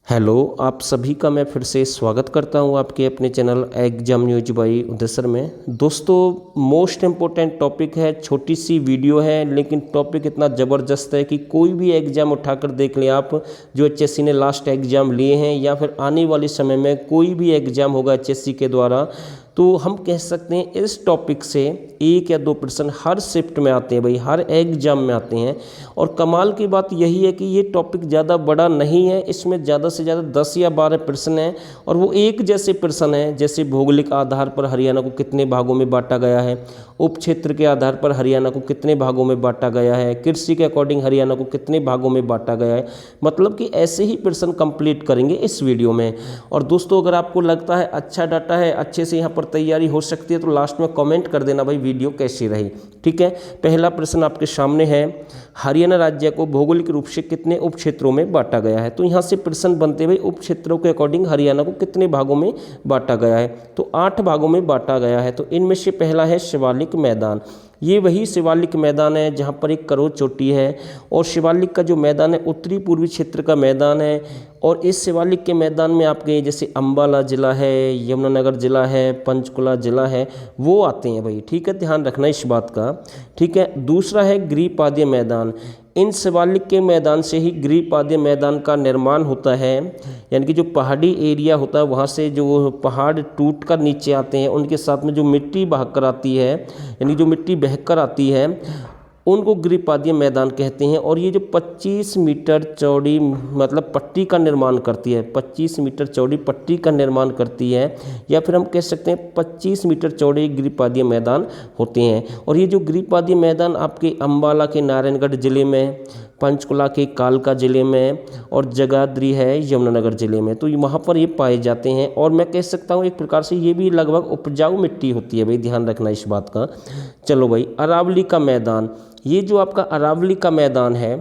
Hello, आप सभी का मैं फिर से स्वागत करता हूं आपके अपने चैनल एग्जाम न्यूज बाई उदेसर में। दोस्तों, मोस्ट इम्पोर्टेंट टॉपिक है, छोटी सी वीडियो है लेकिन टॉपिक इतना ज़बरदस्त है कि कोई भी एग्ज़ाम उठाकर देख लें आप, जो एचएससी ने लास्ट एग्ज़ाम लिए हैं या फिर आने वाले समय में कोई भी एग्ज़ाम होगा एचएससी के द्वारा, तो हम कह सकते हैं इस टॉपिक से 1 या 2 प्रश्न हर शिफ्ट में आते हैं भाई, हर एग्जाम में आते हैं। और कमाल की बात यही है कि ये टॉपिक ज़्यादा बड़ा नहीं है, इसमें ज़्यादा से ज़्यादा 10 या 12 प्रश्न हैं और वो एक जैसे प्रश्न हैं। जैसे भौगोलिक आधार पर हरियाणा को कितने भागों में बांटा गया है, उप क्षेत्र के आधार पर हरियाणा को कितने भागों में बांटा गया है, कृषि के अकॉर्डिंग हरियाणा को कितने भागों में बांटा गया है, मतलब कि ऐसे ही प्रश्न कंप्लीट करेंगे इस वीडियो में। और दोस्तों, अगर आपको लगता है अच्छा डाटा है, अच्छे से यहाँ पर तैयारी हो सकती है, तो लास्ट में कमेंट कर देना भाई वीडियो कैसी रही। ठीक है, पहला प्रश्न आपके सामने है, हरियाणा राज्य को भौगोलिक रूप से कितने उप क्षेत्रों में बांटा गया है। तो यहाँ से प्रश्न बनते हुए उप क्षेत्रों के अकॉर्डिंग हरियाणा को कितने भागों में बांटा गया है, तो 8 भागों में बांटा गया है। तो इनमें से पहला है शिवालिक मैदान। ये वही शिवालिक मैदान है जहाँ पर एक करोड़ चोटी है, और शिवालिक का जो मैदान है उत्तरी पूर्वी क्षेत्र का मैदान है। और इस शिवालिक के मैदान में आपके जैसे अम्बाला ज़िला है, यमुनानगर ज़िला है, पंचकुला ज़िला है, वो आते हैं भाई। ठीक है, ध्यान रखना इस बात का। ठीक है, दूसरा है गिरिपादीय मैदान। इन शिवालिक के मैदान से ही गिरिपादीय मैदान का निर्माण होता है, यानी कि जो पहाड़ी एरिया होता है वहाँ से जो पहाड़ टूट कर नीचे आते हैं, उनके साथ में जो मिट्टी बहकर आती है, यानी जो मिट्टी बहकर आती है, उनको गिरिपादीय मैदान कहते हैं। और ये जो 25 मीटर चौड़ी मतलब पट्टी का निर्माण करती है, 25 मीटर चौड़ी पट्टी का निर्माण करती है, या फिर हम कह सकते हैं 25 मीटर चौड़े गिरिपादीय मैदान होते हैं। और ये जो गिरिपादीय मैदान आपके अम्बाला के नारायणगढ़ ज़िले में, पंचकुला के कालका ज़िले में, और जगाधरी है यमुनानगर ज़िले में, तो वहाँ पर ये पाए जाते हैं। और मैं कह सकता हूँ एक प्रकार से ये भी लगभग उपजाऊ मिट्टी होती है भाई, ध्यान रखना इस बात का। चलो भाई, अरावली का मैदान। ये जो आपका अरावली का मैदान है,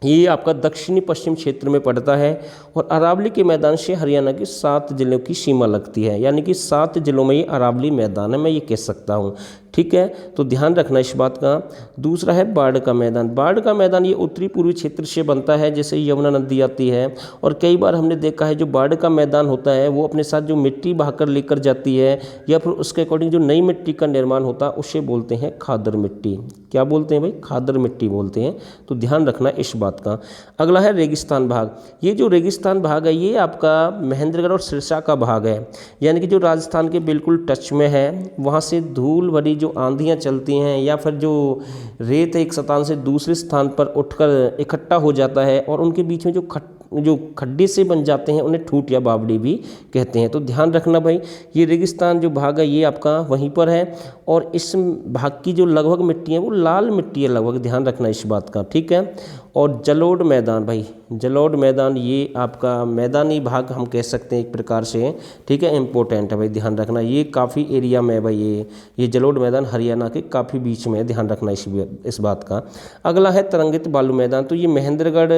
ये आपका दक्षिणी पश्चिम क्षेत्र में पड़ता है, और अरावली के मैदान से हरियाणा के 7 जिलों की सीमा लगती है, यानी कि 7 जिलों में ये अरावली मैदान है, मैं ये कह सकता हूँ। ठीक है, तो ध्यान रखना इस बात का। दूसरा है बाढ़ का मैदान। बाढ़ का मैदान ये उत्तरी पूर्वी क्षेत्र से बनता है, जैसे यमुना नदी आती है, और कई बार हमने देखा है जो बाढ़ का मैदान होता है वो अपने साथ जो मिट्टी बहाकर लेकर जाती है, या फिर उसके अकॉर्डिंग जो नई मिट्टी का निर्माण होता है, उसे बोलते हैं खादर मिट्टी। क्या बोलते हैं भाई? खादर मिट्टी बोलते हैं। तो ध्यान रखना इस बात का। अगला है रेगिस्तान भाग। ये जो रेगिस्तान भाग है ये आपका महेंद्रगढ़ और सिरसा का भाग है, यानी कि जो राजस्थान के बिल्कुल टच में है। वहाँ से धूल भरी जो आंधियाँ चलती हैं, या फिर जो रेत एक स्थान से दूसरे स्थान पर उठकर इकट्ठा हो जाता है, और उनके बीच में जो खड्डे से बन जाते हैं, उन्हें ठूट या बावड़ी भी कहते हैं। तो ध्यान रखना भाई, ये रेगिस्तान जो भाग है ये आपका वहीं पर है, और इस भाग की जो लगभग मिट्टी है वो लाल मिट्टी है लगभग, ध्यान रखना इस बात का। ठीक है, और जलोढ़ मैदान भाई, जलोढ़ मैदान ये आपका मैदानी भाग हम कह सकते हैं एक प्रकार से। ठीक है, इम्पोर्टेंट है भाई, ध्यान रखना। ये काफ़ी एरिया में है भाई, ये जलोढ़ मैदान हरियाणा के काफ़ी बीच में है, ध्यान रखना इस बात का। अगला है तरंगित बालू मैदान। तो ये महेंद्रगढ़,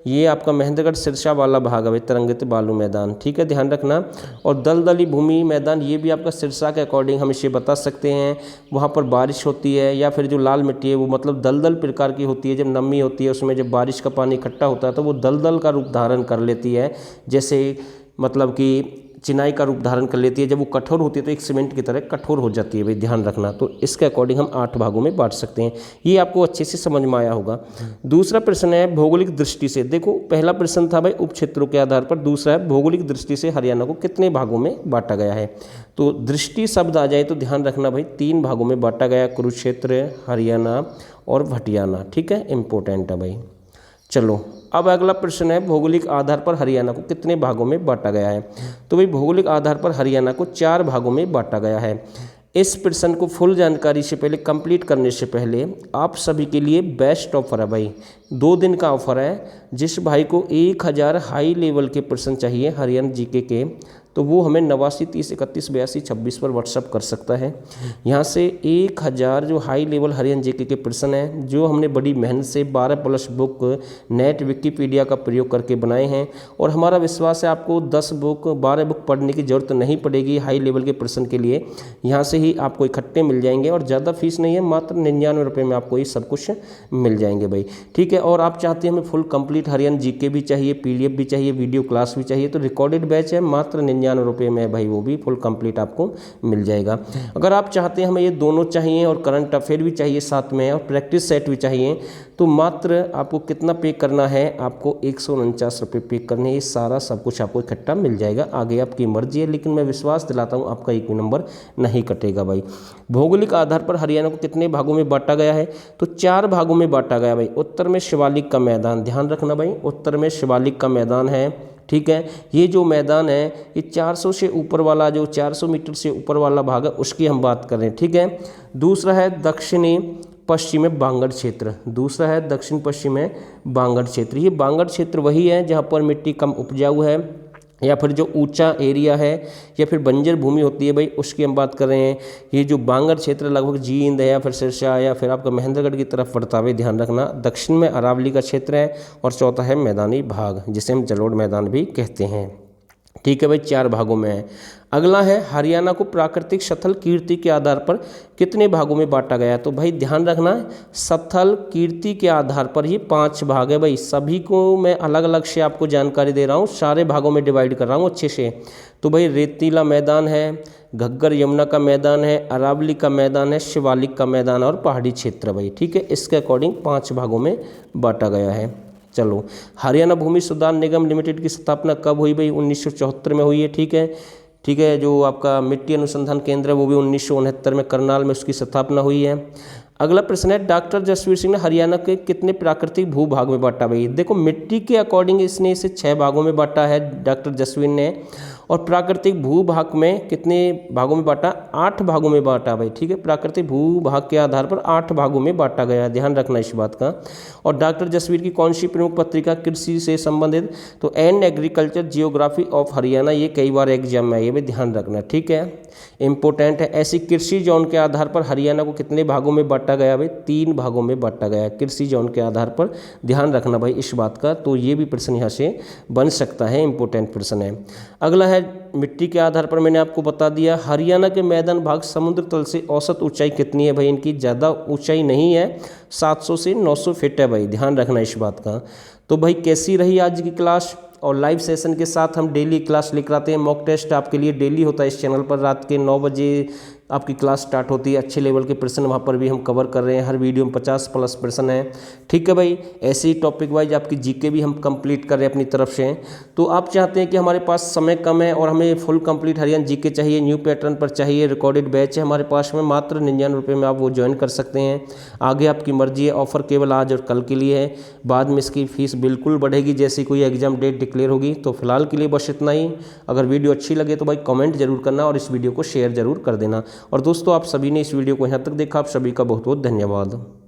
ये आपका महेंद्रगढ़ सिरसा वाला भाग है भाई, तरंगित बालू मैदान। ठीक है, ध्यान रखना। और दलदली भूमि मैदान, ये भी आपका सिरसा के अकॉर्डिंग हम इसे बता सकते हैं। वहाँ पर बारिश होती है, या फिर जो लाल मिट्टी है वो मतलब दलदल प्रकार की होती है। जब नमी होती है उसमें जब बारिश का पानी इकट्ठा होता है तो वो दलदल का रूप धारण कर लेती है, जैसे मतलब कि चिनाई का रूप धारण कर लेती है। जब वो कठोर होती है तो एक सीमेंट की तरह कठोर हो जाती है भाई, ध्यान रखना। तो इसके अकॉर्डिंग हम 8 भागों में बांट सकते हैं। ये आपको अच्छे से समझ में आया होगा। दूसरा प्रश्न है भौगोलिक दृष्टि से। देखो, पहला प्रश्न था भाई उप क्षेत्रों के आधार पर, दूसरा है भौगोलिक दृष्टि से हरियाणा को कितने भागों में बांटा गया है। तो दृष्टि शब्द आ जाए तो ध्यान रखना भाई, 3 भागों में बांटा गया, कुरुक्षेत्र, हरियाणा और भटियाना। ठीक है, इंपॉर्टेंट है भाई। चलो, अब अगला प्रश्न है भौगोलिक आधार पर हरियाणा को कितने भागों में बांटा गया है। तो भाई भौगोलिक आधार पर हरियाणा को 4 भागों में बांटा गया है। इस प्रश्न को फुल जानकारी से पहले कंप्लीट करने से पहले आप सभी के लिए बेस्ट ऑफर है भाई, 2 दिन का ऑफर है। जिस भाई को 1000 हाई लेवल के प्रश्न चाहिए हरियाणा जीके के, तो वो हमें 89 30 31 82 26 पर व्हाट्सअप कर सकता है। यहाँ से 1000 जो हाई लेवल हरियाणा जीके के प्रश्न हैं जो हमने बड़ी मेहनत से 12+ बुक नेट विकिपीडिया का प्रयोग करके बनाए हैं, और हमारा विश्वास है आपको 10 बुक 12 बुक पढ़ने की ज़रूरत नहीं पड़ेगी हाई लेवल के प्रश्न के लिए। यहाँ से ही आपको इकट्ठे मिल जाएंगे और ज़्यादा फीस नहीं है, मात्र 99 रुपये में आपको ये सब कुछ मिल जाएंगे भाई, ठीक है। और आप चाहते हैं हमें फुल कंप्लीट हरियाणा जीके भी चाहिए, PDF भी चाहिए, वीडियो क्लास भी चाहिए, तो रिकॉर्डेड बैच है मात्र 99 रुपये में भाई, वो भी फुल कंप्लीट आपको मिल जाएगा। अगर आप चाहते हैं हमें ये दोनों चाहिए और करंट अफेयर भी चाहिए साथ में और प्रैक्टिस सेट भी चाहिए, तो मात्र आपको कितना पे करना है, आपको 149 रुपये पे करने हैं। ये सारा सब कुछ आपको इकट्ठा मिल जाएगा, आगे आपकी मर्जी है, लेकिन मैं विश्वास दिलाता हूँ आपका एक भी नंबर नहीं कटेगा भाई। भौगोलिक आधार पर हरियाणा को कितने भागों में बांटा गया है, तो 4 भागों में बांटा गया भाई। उत्तर में शिवालिक का मैदान, ध्यान रखना भाई, उत्तर में शिवालिक का मैदान है, ठीक है। ये जो मैदान है ये 400 से ऊपर वाला, जो 400 मीटर से ऊपर वाला भाग है उसकी हम बात कर रहे हैं, ठीक है। दूसरा है दक्षिणी पश्चिम में बांगड़ क्षेत्र, दूसरा है दक्षिण पश्चिम में बांगड़ क्षेत्र। ये बांगड़ क्षेत्र वही है जहाँ पर मिट्टी कम उपजाऊ है, या फिर जो ऊंचा एरिया है, या फिर बंजर भूमि होती है भाई, उसकी हम बात कर रहे हैं। ये जो बांगड़ क्षेत्र लगभग जींद है या फिर सिरसा या फिर आपका महेंद्रगढ़ की तरफ पड़ता है, ध्यान रखना। दक्षिण में अरावली का क्षेत्र है, और चौथा है मैदानी भाग जिसे हम जलोढ़ मैदान भी कहते हैं, ठीक है भाई। 4 भागों में है। अगला है हरियाणा को प्राकृतिक स्थल कीर्ति के आधार पर कितने भागों में बांटा गया है, तो भाई ध्यान रखना स्थल कीर्ति के आधार पर ये 5 भाग है भाई। सभी को मैं अलग अलग से आपको जानकारी दे रहा हूँ, सारे भागों में डिवाइड कर रहा हूँ अच्छे से। तो भाई रेतीला मैदान है, घग्गर यमुना का मैदान है, अरावली का मैदान है, शिवालिक का मैदान और पहाड़ी क्षेत्र भाई, ठीक है। इसके अकॉर्डिंग 5 भागों में बांटा गया है। चलो, हरियाणा भूमि सुधार निगम लिमिटेड की स्थापना कब हुई भाई, 1974 में हुई है, ठीक है, ठीक है। जो आपका मिट्टी अनुसंधान केंद्र है वो भी 1969 में करनाल में उसकी स्थापना हुई है। अगला प्रश्न है डॉक्टर जसवीर सिंह ने हरियाणा के कितने प्राकृतिक भूभाग में बांटा भाई। देखो मिट्टी के अकॉर्डिंग इसने इसे 6 भागों में बांटा है डॉक्टर जसवीर ने, और प्राकृतिक भूभाग में कितने भागों में बांटा, 8 भागों में बांटा भाई, ठीक है। प्राकृतिक भूभाग के आधार पर 8 भागों में बांटा गया है, ध्यान रखना इस बात का। और डॉक्टर जसवीर की कौन सी प्रमुख पत्रिका कृषि से संबंधित, तो an agriculture geography of Haryana, ये कई बार एग्जाम में ये भी ध्यान रखना, ठीक है, इंपॉर्टेंट है। ऐसी कृषि जोन के आधार पर हरियाणा को कितने भागों में बांटा गया भाई, 3 भागों में बांटा गया है कृषि जोन के आधार पर, ध्यान रखना भाई इस बात का। तो ये भी प्रश्न यहाँ से बन सकता है, इंपॉर्टेंट प्रश्न है। अगला है मिट्टी के आधार पर मैंने आपको बता दिया, हरियाणा के मैदान भाग समुद्र तल से औसत ऊंचाई कितनी है भाई, इनकी ज़्यादा ऊंचाई नहीं है, 700 से 900 फीट है भाई, ध्यान रखना इस बात का। तो भाई कैसी रही आज की क्लास, और लाइव सेशन के साथ हम डेली क्लास लेकर आते हैं, मॉक टेस्ट आपके लिए डेली होता है इस चैनल पर, रात के 9 बजे आपकी क्लास स्टार्ट होती है। अच्छे लेवल के प्रश्न वहाँ पर भी हम कवर कर रहे हैं, हर वीडियो में 50+ प्रश्न हैं, ठीक है भाई। ऐसे ही टॉपिक वाइज आपकी जीके भी हम कंप्लीट कर रहे हैं अपनी तरफ से। तो आप चाहते हैं कि हमारे पास समय कम है और हमें फुल कंप्लीट हरियाणा जीके चाहिए, न्यू पैटर्न पर चाहिए, रिकॉर्डेड बैच है हमारे पास में, मात्र 99 रुपये में आप वो ज्वाइन कर सकते हैं। आगे आपकी मर्जी है, ऑफर केवल आज और कल के लिए है, बाद में इसकी फ़ीस बिल्कुल बढ़ेगी जैसी कोई एग्जाम डेट डिक्लेयर होगी। तो फिलहाल के लिए बस इतना ही। अगर वीडियो अच्छी लगे तो भाई कमेंट जरूर करना और इस वीडियो को शेयर जरूर कर देना। और दोस्तों आप सभी ने इस वीडियो को यहाँ तक देखा, आप सभी का बहुत बहुत धन्यवाद।